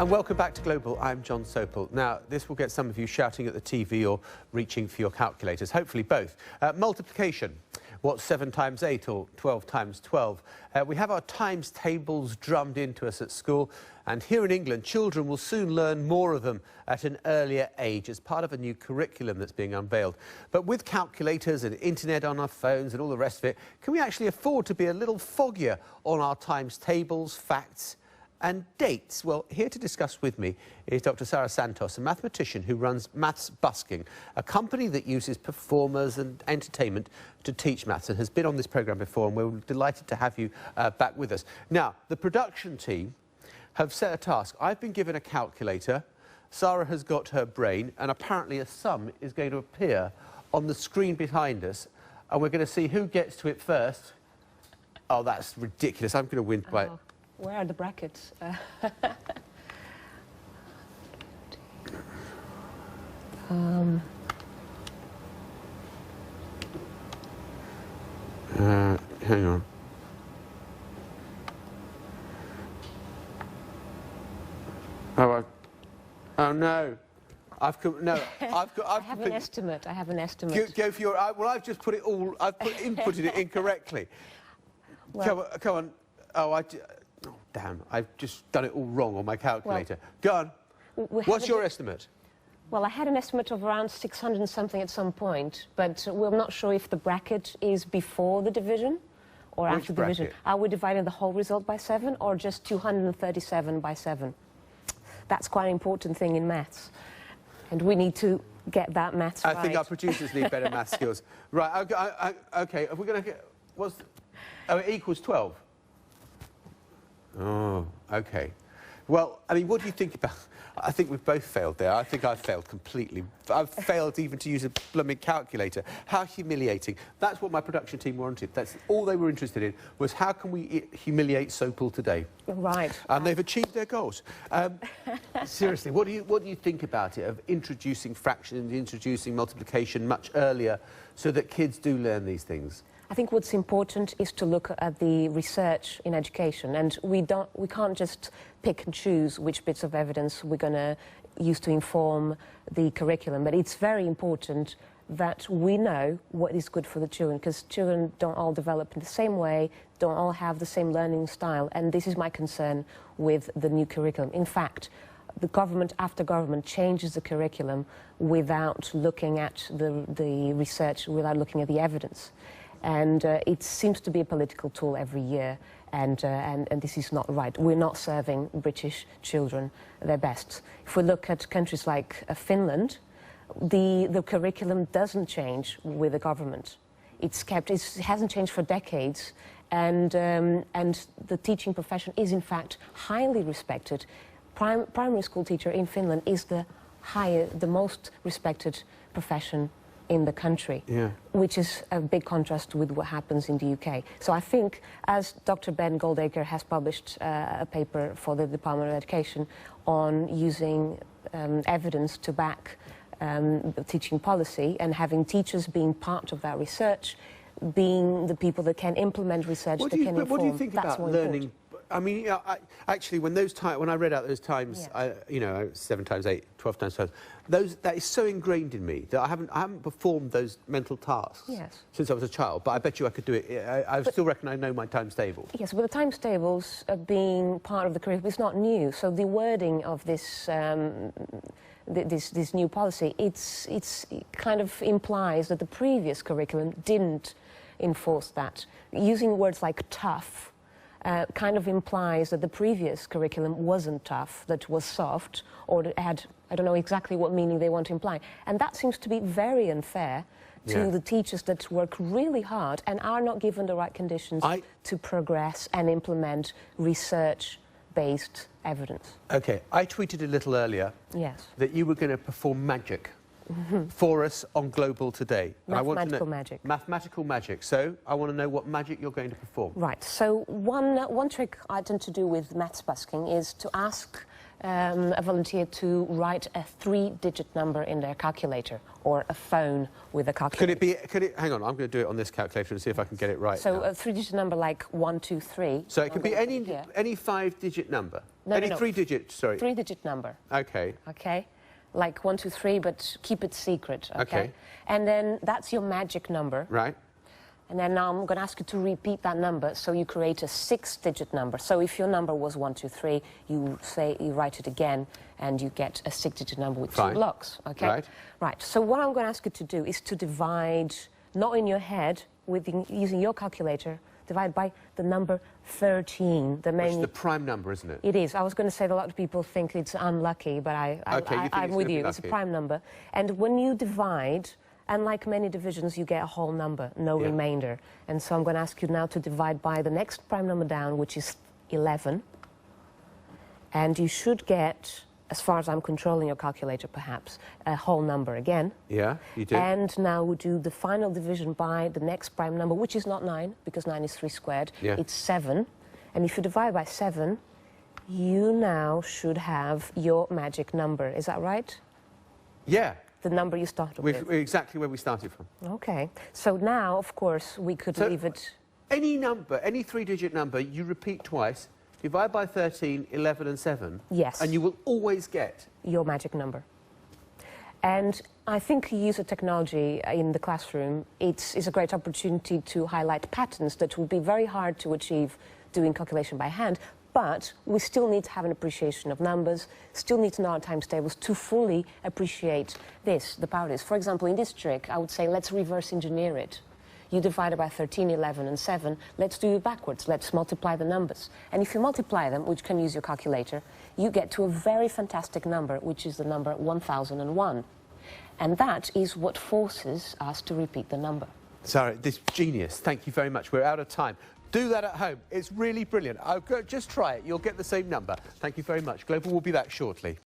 And welcome back to Global. I'm John Sopel. Now, this will get some of you shouting at the TV or reaching for your calculators, hopefully both. Multiplication. What's 7 times 8 or 12 times 12? We have our times tables drummed into us at school, and here in England, children will soon learn more of them at an earlier age as part of a new curriculum that's being unveiled. But with calculators and internet on our phones and all the rest of it, can we actually afford to be a little foggier on our times tables, facts and dates? Well, here to discuss with me is Dr. Sara Santos, a mathematician who runs Maths Busking, a company that uses performers and entertainment to teach maths, and has been on this programme before, and we're delighted to have you back with us. Now, the production team have set a task. I've been given a calculator, Sara has got her brain, and apparently a sum is going to appear on the screen behind us, and we're going to see who gets to it first. Oh, that's ridiculous. I'm going to win by... Where are the brackets? Hang on. Oh no! I have an estimate. I have an estimate. Go for your. Well, I've just put it all. Inputted it incorrectly. Well, come on. Oh, oh, damn! I've just done it all wrong on my calculator. Well, go on. What's your estimate? Well, I had an estimate of around 600 and something at some point, but we're not sure if the bracket is before the division or after the division. Are we dividing the whole result by 7 or just 237 by 7? That's quite an important thing in maths, and we need to get that maths right. I think our producers need better maths skills. Right, OK, are we going to get... Oh, it equals 12? Oh, OK. Well, I mean, what do you think about... I think we've both failed there. I think I've failed completely. I've failed even to use a blooming calculator. How humiliating. That's what my production team wanted. That's all they were interested in, was how can we humiliate Sopel today? Right. And they've achieved their goals. Seriously, what do you think about it, of introducing fractions, introducing multiplication much earlier so that kids do learn these things? I think what's important is to look at the research in education, and we can't just pick and choose which bits of evidence we're going to use to inform the curriculum. But it's very important that we know what is good for the children, because children don't all develop in the same way, don't all have the same learning style, and this is my concern with the new curriculum. In fact, the government after government changes the curriculum without looking at the research, without looking at the evidence. And it seems to be a political tool every year, and this is not right. We're not serving British children their best. If we look at countries like Finland, the curriculum doesn't change with the government. It hasn't changed for decades, and the teaching profession is in fact highly respected. Primary school teacher in Finland is the most respected profession in the country, which is a big contrast with what happens in the UK. So I think, as Dr. Ben Goldacre has published a paper for the Department of Education on using evidence to back the teaching policy, and having teachers being part of that research, being the people that can implement research, that can inform. What do you think about learning? I mean, actually, when I read out those times, you know, 7 times 8, 12 times 12, that is so ingrained in me that I haven't performed those mental tasks since I was a child. But I bet you I could do it. I still reckon I know my times table. Yes, but the times tables being part of the curriculum is not new. So the wording of this this new policy, it kind of implies that the previous curriculum didn't enforce that. Using words like tough kind of implies that the previous curriculum wasn't tough, that was soft, or that had, I don't know exactly what meaning they want to imply. And that seems to be very unfair to the teachers that work really hard and are not given the right conditions to progress and implement research-based evidence. OK, I tweeted a little earlier that you were going to perform magic for us on Global today. Mathematical magic. Mathematical magic. So I want to know what magic you're going to perform. Right. So one trick I tend to do with Maths Busking is to ask a volunteer to write a 3-digit number in their calculator, or a phone with a calculator. Could it, hang on, I'm going to do it on this calculator and see if I can get it right. So a 3-digit number like 1, 2, 3. So it could be any 5-digit number? No, Any no, no. three-digit, sorry. Three-digit number. Okay. Okay? Like 1, 2, 3, but keep it secret, okay? Okay. And then that's your magic number. Right. And then now I'm going to ask you to repeat that number, so you create a 6-digit number. So if your number was 1, 2, 3, you write it again, and you get a 6-digit number with 2 blocks, okay? Right. Right. So what I'm going to ask you to do is to divide, not in your head, using your calculator, divide by the number 13. Which is the prime number, isn't it? It is. I was going to say that a lot of people think it's unlucky, but I'm with you. It's a prime number. And when you divide, unlike many divisions, you get a whole number, no remainder. And so I'm going to ask you now to divide by the next prime number down, which is 11. And you should get, as far as I'm controlling your calculator perhaps, a whole number again. Yeah, you do. And now we do the final division by the next prime number, which is not 9, because 9 is 3 squared. Yeah. It's 7. And if you divide by 7, you now should have your magic number. Is that right? Yeah. The number you started with. Exactly where we started from. Okay. So now, of course, we could leave it... Any number, any three-digit number, you repeat twice, divide by 13, 11 and 7. Yes. And you will always get... your magic number. And I think you use a technology in the classroom. It's a great opportunity to highlight patterns that will be very hard to achieve doing calculation by hand. But we still need to have an appreciation of numbers, still need to know our times tables to fully appreciate this, the power of this. For example, in this trick, I would say let's reverse engineer it. You divide it by 13, 11 and 7. Let's do it backwards. Let's multiply the numbers. And if you multiply them, which can use your calculator, you get to a very fantastic number, which is the number 1001. And that is what forces us to repeat the number. Sara, this genius. Thank you very much. We're out of time. Do that at home. It's really brilliant. Just try it. You'll get the same number. Thank you very much. Global will be back shortly.